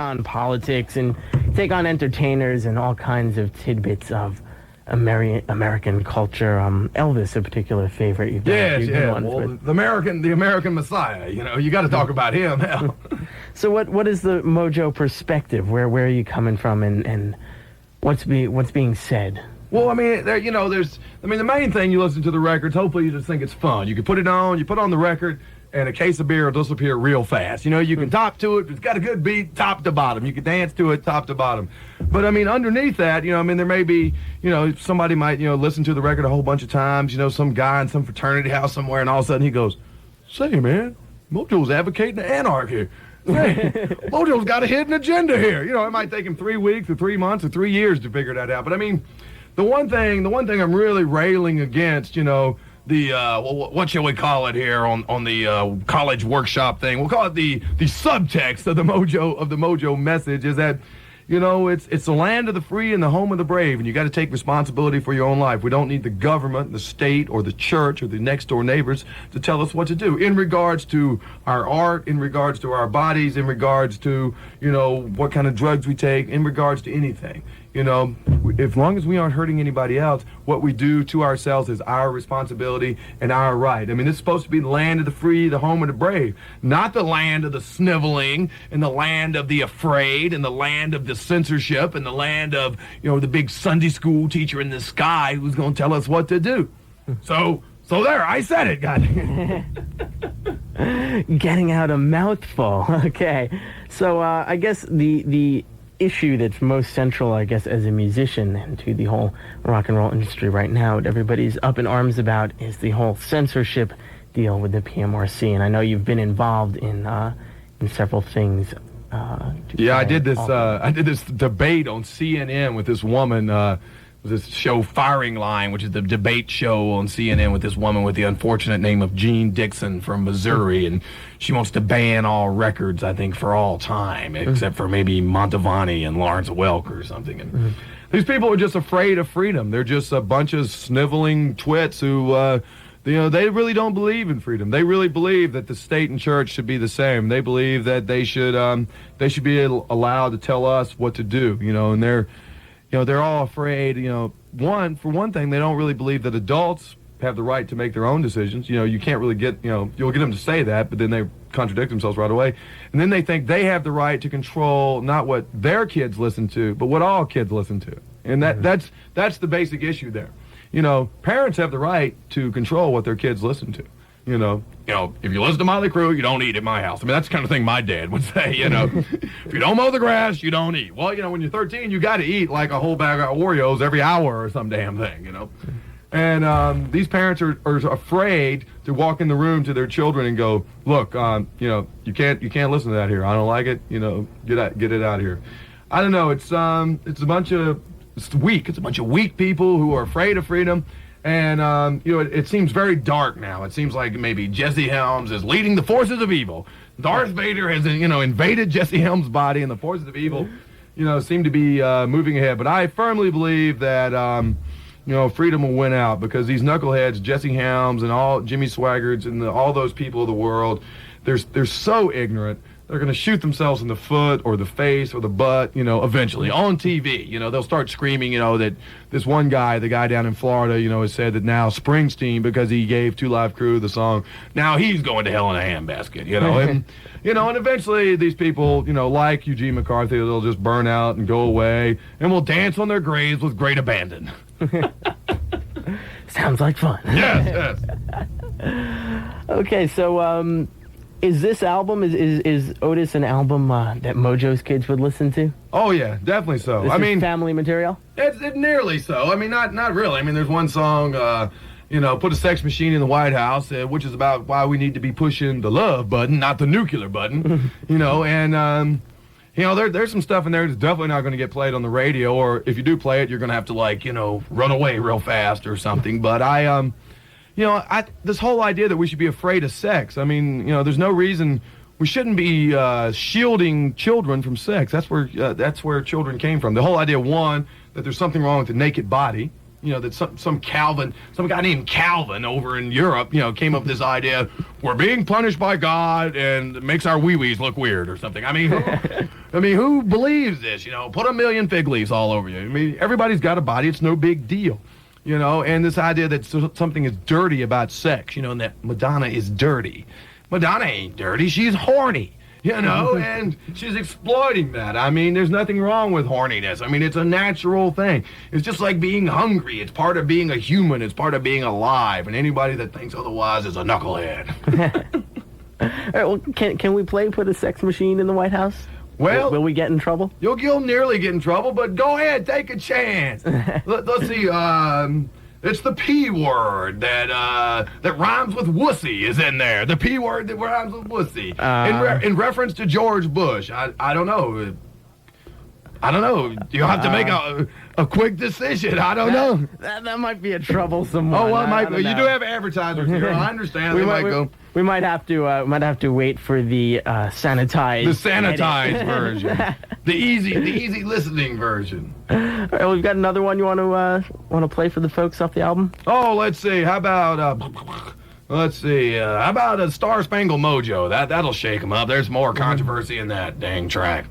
on politics and take on entertainers and all kinds of tidbits of American culture. Elvis, a particular favorite. You've Yes. Well, the American Messiah. You got to talk about him. Hell. So what is the Mojo perspective? Where are you coming from, and what's being said? Well, I mean, the main thing, you listen to the records, hopefully you just think it's fun. You can put it on, you put on the record, and a case of beer will disappear real fast. You can top to it, it's got a good beat, top to bottom. You can dance to it, top to bottom. But, I mean, underneath that, there may be, somebody might, listen to the record a whole bunch of times, some guy in some fraternity house somewhere, and all of a sudden he goes, "Say, man, Mojo's advocating the anarchy. Hey, Mojo's got a hidden agenda here." It might take him 3 weeks or 3 months or 3 years to figure that out. But, I mean, the one thing I'm really railing against, what shall we call it here on the college workshop thing? We'll call it the subtext of the Mojo message is that, it's the land of the free and the home of the brave, and you got to take responsibility for your own life. We don't need the government, the state, or the church, or the next door neighbors to tell us what to do in regards to our art, in regards to our bodies, in regards to, what kind of drugs we take, in regards to anything. As long as we aren't hurting anybody else, what we do to ourselves is our responsibility and our right. I mean, it's supposed to be the land of the free, the home of the brave, not the land of the sniveling and the land of the afraid and the land of the censorship and the land of, the big Sunday school teacher in the sky who's going to tell us what to do. So there, I said it, God. Getting out a mouthful. Okay. So I guess the issue that's most central, I guess, as a musician and to the whole rock and roll industry right now, what everybody's up in arms about is the whole censorship deal with the PMRC. And I know you've been involved in several things. I did this debate on CNN with this woman. This show Firing Line, which is the debate show on CNN with this woman with the unfortunate name of Jean Dixon from Missouri, and she wants to ban all records, I think, for all time, except for maybe Mantovani and Lawrence Welk or something. And these people are just afraid of freedom. They're just a bunch of sniveling twits who, they really don't believe in freedom. They really believe that the state and church should be the same. They believe that they should be allowed to tell us what to do, and they're all afraid, for one thing, they don't really believe that adults have the right to make their own decisions. You can't really you'll get them to say that, but then they contradict themselves right away. And then they think they have the right to control not what their kids listen to, but what all kids listen to. And that's the basic issue there. Parents have the right to control what their kids listen to. If you listen to Motley Crue, you don't eat at my house. I mean, that's the kind of thing my dad would say, If you don't mow the grass, you don't eat. Well, when you're 13, you got to eat like a whole bag of Oreos every hour or some damn thing, And these parents are afraid to walk in the room to their children and go, "Look, you can't listen to that here. I don't like it. Get it out of here." I don't know. It's a bunch of weak people who are afraid of freedom. And, it seems very dark now. It seems like maybe Jesse Helms is leading the forces of evil. Darth Vader has, invaded Jesse Helms' body, and the forces of evil, seem to be moving ahead. But I firmly believe that, freedom will win out because these knuckleheads, Jesse Helms and all Jimmy Swaggarts and all those people of the world, they're so ignorant. They're going to shoot themselves in the foot or the face or the butt, eventually on TV. They'll start screaming, that this one guy, the guy down in Florida, has said that now Springsteen, because he gave Two Live Crew the song, now he's going to hell in a handbasket, and, and eventually these people, like Eugene McCarthy, they'll just burn out and go away and will dance on their graves with great abandon. Sounds like fun. Yes. Okay, so, is this album, is Otis an album that Mojo's kids would listen to? Oh, yeah, definitely so. This is family material? It's nearly so. I mean, not really. I mean, there's one song, Put a Sex Machine in the White House, which is about why we need to be pushing the love button, not the nuclear button, and, there's some stuff in there that's definitely not going to get played on the radio, or if you do play it, you're going to have to, run away real fast or something. But this whole idea that we should be afraid of sex, I mean, there's no reason we shouldn't be shielding children from sex. That's where children came from. The whole idea, one, that there's something wrong with the naked body, that some guy named Calvin over in Europe, came up with this idea, we're being punished by God and it makes our wee-wees look weird or something. I mean, who believes this? Put a million fig leaves all over you. I mean, everybody's got a body. It's no big deal. And this idea that something is dirty about sex, and that Madonna is dirty. Madonna ain't dirty. She's horny. And she's exploiting that. I mean, there's nothing wrong with horniness. I mean, it's a natural thing. It's just like being hungry. It's part of being a human. It's part of being alive. And anybody that thinks otherwise is a knucklehead. All right, well, can we put a sex machine in the White House? Well, will we get in trouble? You'll nearly get in trouble, but go ahead, take a chance. Let's see. It's the P word that rhymes with wussy is in there. The P word that rhymes with wussy. In reference to George Bush. I don't know. You'll have to make a quick decision. I don't know. That might be a troublesome one. Oh, well, it might be. You do have advertisers here. I understand. We might have to wait for the sanitized. The sanitized version. The easy listening version. All right, well, we've got another one you want to play for the folks off the album? Oh, let's see. How about a Star Spangled Mojo? That'll shake them up. There's more controversy in that dang track.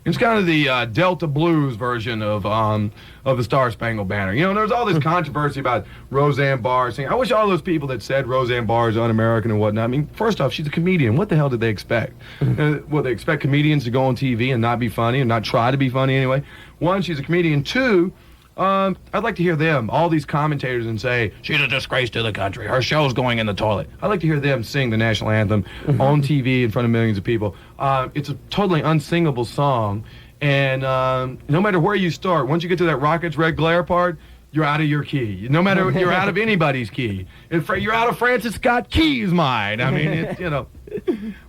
It's kind of the Delta Blues version of the Star Spangled Banner. There's all this controversy about Roseanne Barr singing. I wish all those people that said Roseanne Barr is un-American and whatnot. I mean, first off, she's a comedian. What the hell did they expect? Well, they expect comedians to go on TV and not be funny and not try to be funny anyway. One, she's a comedian. Two, I'd like to hear them, all these commentators, and say, she's a disgrace to the country. Her show's going in the toilet. I'd like to hear them sing the national anthem on TV in front of millions of people. It's a totally unsingable song, and no matter where you start, once you get to that Rockets Red Glare part, you're out of your key. No matter, you're out of anybody's key. You're out of Francis Scott Key's mind. I mean, it's,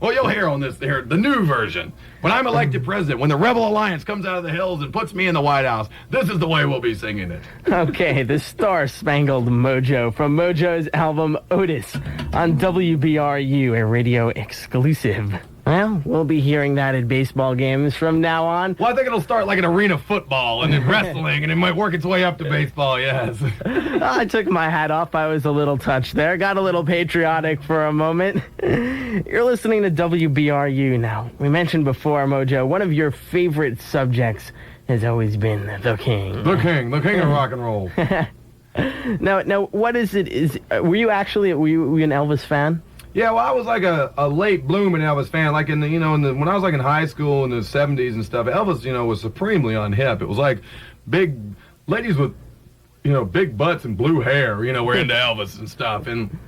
Well, you'll hear on this here, the new version. When I'm elected president, when the Rebel Alliance comes out of the hills and puts me in the White House, this is the way we'll be singing it. Okay, the Star Spangled Mojo from Mojo's album Otis on WBRU, a radio exclusive. Well, we'll be hearing that at baseball games from now on. Well, I think it'll start like an arena football and then wrestling, and it might work its way up to baseball, yes. I took my hat off. I was a little touched there. Got a little patriotic for a moment. You're listening to WBRU now. We mentioned before, Mojo, one of your favorite subjects has always been the king. The king of rock and roll. Now, what is it? Were you an Elvis fan? Yeah, well, I was like a late blooming Elvis fan. Like when I was like in high school in the 70s and stuff, Elvis, was supremely unhip. It was like big ladies with, big butts and blue hair, were into Elvis and stuff. And,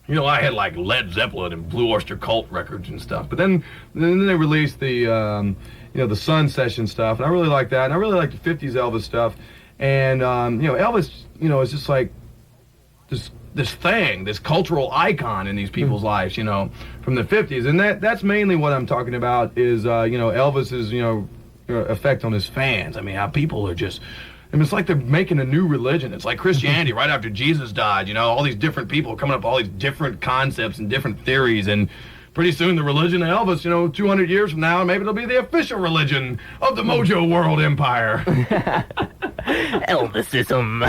I had like Led Zeppelin and Blue Oyster Cult records and stuff. But then they released the, the Sun Session stuff. And I really liked that. And I really liked the 50s Elvis stuff. And, Elvis, is just like this cultural icon in these people's lives, from the 50s. And that's mainly what I'm talking about is, Elvis's, effect on his fans. I mean, how people are just, it's like they're making a new religion. It's like Christianity right after Jesus died, all these different people coming up with all these different concepts and different theories. And pretty soon the religion of Elvis, 200 years from now, maybe it'll be the official religion of the Mojo World Empire. Elvisism.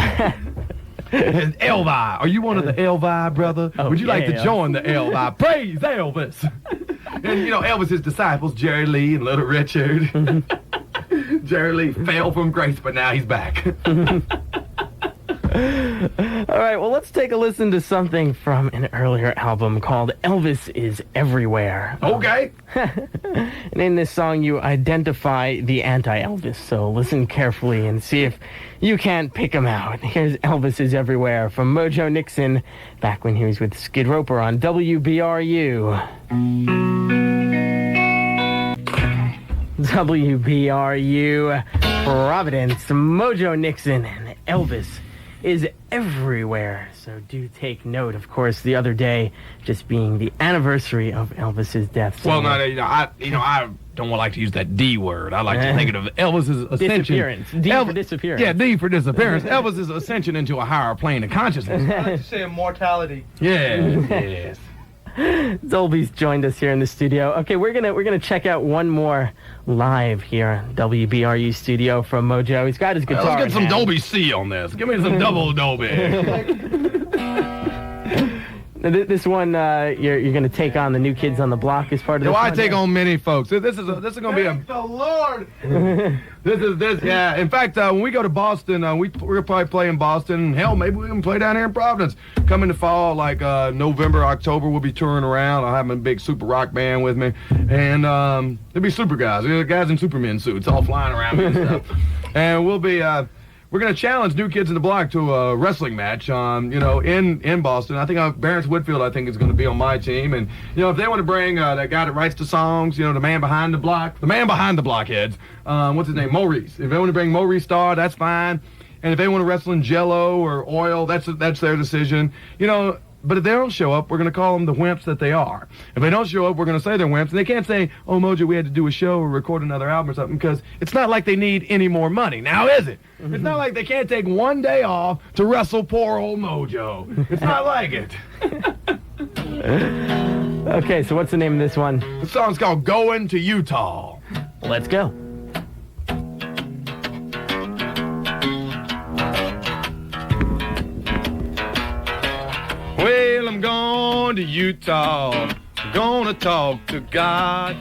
Elvi. Are you one of the Elvi, brother? Oh, would you like to join the Elvi? Praise Elvis. And, Elvis's disciples, Jerry Lee and Little Richard. Jerry Lee fell from grace, but now he's back. All right, well, let's take a listen to something from an earlier album called Elvis is Everywhere. Okay. And in this song, you identify the anti-Elvis, so listen carefully and see if you can't pick him out. Here's Elvis is Everywhere from Mojo Nixon, back when he was with Skid Roper on WBRU. WBRU, Providence, Mojo Nixon, and Elvis is everywhere. So do take note. Of course, the other day just being the anniversary of Elvis's death. Well, I don't like to use that D word. I like to think of Elvis's ascension. Disappearance. D for disappearance. Yeah, D for disappearance. Elvis's ascension into a higher plane of consciousness. I like to say immortality. Yes. Dolby's joined us here in the studio. Okay, we're gonna check out one more live here, WBRU studio from Mojo. He's got his guitar. Let's get some in hand. Dolby C on this. Give me some double Dolby. This one, you're gonna take on the New Kids on the Block as part of this. I take on many folks. This is gonna be Thank the Lord. Yeah. In fact, when we go to Boston, we're probably play in Boston. Hell, maybe we can play down here in Providence. Come in the fall, like November, October, we'll be touring around. I'll have a big super rock band with me, and there'll be super guys, guys in Superman suits, all flying around me and stuff. And we'll be. We're going to challenge New Kids in the Block to a wrestling match, in Boston. I think Barrett Whitfield, I think, is going to be on my team. And, if they want to bring that guy that writes the songs, the man behind the blockheads, what's his name, Maurice. If they want to bring Maurice Starr, that's fine. And if they want to wrestle in Jello or oil, that's their decision. But if they don't show up, we're going to call them the wimps that they are. If they don't show up, we're going to say they're wimps. And they can't say, oh, Mojo, we had to do a show or record another album or something, because it's not like they need any more money. Now, is it? Mm-hmm. It's not like they can't take one day off to wrestle poor old Mojo. It's not like it. Okay, so what's the name of this one? The song's called Going to Utah. Let's go. Well, I'm going to Utah, gonna talk to God.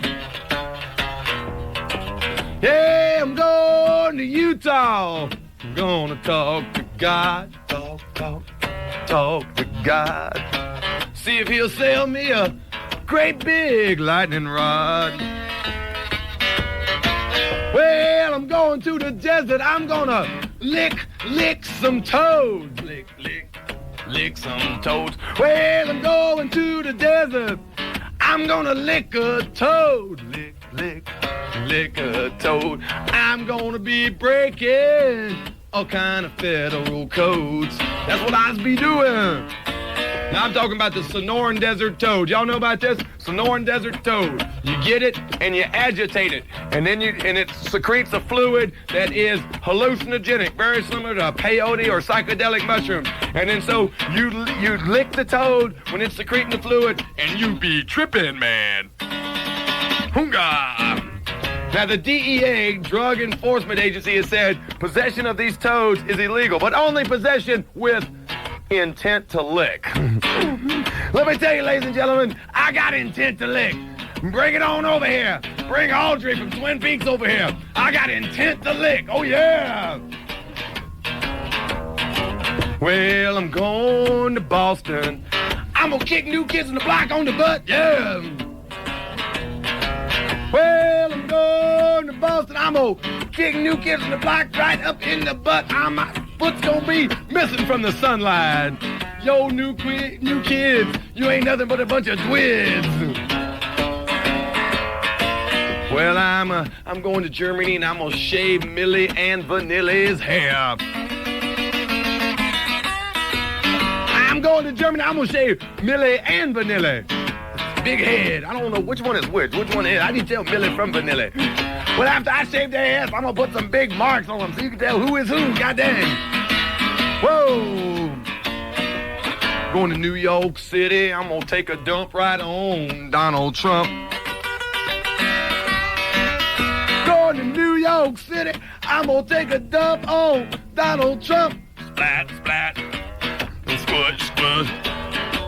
Yeah, I'm going to Utah, gonna talk to God. Talk to God. See if he'll sell me a great big lightning rod. Well, I'm going to the desert, I'm gonna lick some toads. Lick some toads. Well, I'm going to the desert. I'm gonna lick a toad. Lick a toad. I'm gonna be breaking all kind of federal codes. That's what I'll be doing. Now I'm talking about the Sonoran Desert Toad. Y'all know about this? Sonoran Desert Toad. You get it and you agitate it, and then it secretes a fluid that is hallucinogenic, very similar to peyote or psychedelic mushrooms. And then so you lick the toad when it's secreting the fluid, and you be tripping, man. Hoonga! Now, the DEA, Drug Enforcement Agency, has said possession of these toads is illegal, but only possession with intent to lick. Let me tell you, ladies and gentlemen, I got intent to lick. Bring it on over here. Bring Audrey from Twin Peaks over here. I got intent to lick. Oh, yeah. Well, I'm going to Boston. I'm going to kick New Kids in the Block on the butt. Yeah. Well, I'm going to Boston. I'm going to kick New Kids in the Block right up in the butt. My foot's going to be missing from the sunlight. Yo, new kids, you ain't nothing but a bunch of twids. Well, I'm going to Germany, and I'm going to shave Millie and Vanilli's hair. I'm going to Germany, I'm going to shave Millie and Vanilli. Big head. I don't know which one is which. Which one is? I need to tell Millie from Vanilli. Well, after I shave their heads, I'm going to put some big marks on them so you can tell who is who. God dang. Whoa. Going to New York City, I'm going to take a dump right on Donald Trump. Going to New York City, I'm going to take a dump on Donald Trump. Splat, splat, squish, squish.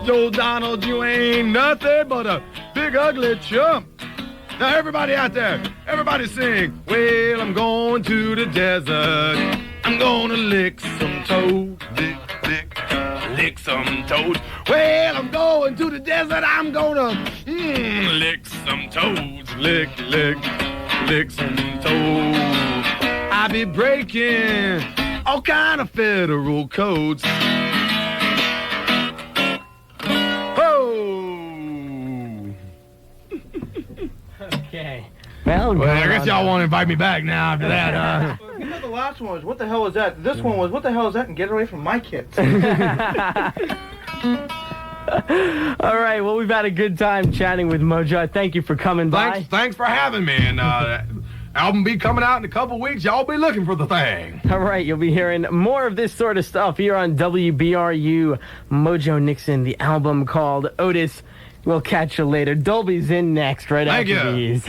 Yo, Donald, you ain't nothing but a big ugly chump. Now, everybody out there, everybody sing. Well, I'm going to the desert. I'm gonna lick some toads. Lick some toads. Well, I'm going to the desert. I'm gonna lick some toads. Lick some toads. I be breaking all kind of federal codes. Okay. Well, I guess y'all won't invite me back now after that. You know, the last one was, what the hell was that? This one was, what the hell is that? And get away from my kids. All right. Well, we've had a good time chatting with Mojo. Thank you for coming by. Thanks for having me. And album be coming out in a couple weeks. Y'all be looking for the thing. All right. You'll be hearing more of this sort of stuff here on WBRU. Mojo Nixon, the album called Otis. We'll catch you later. Dolby's in next, right Thank after you. these.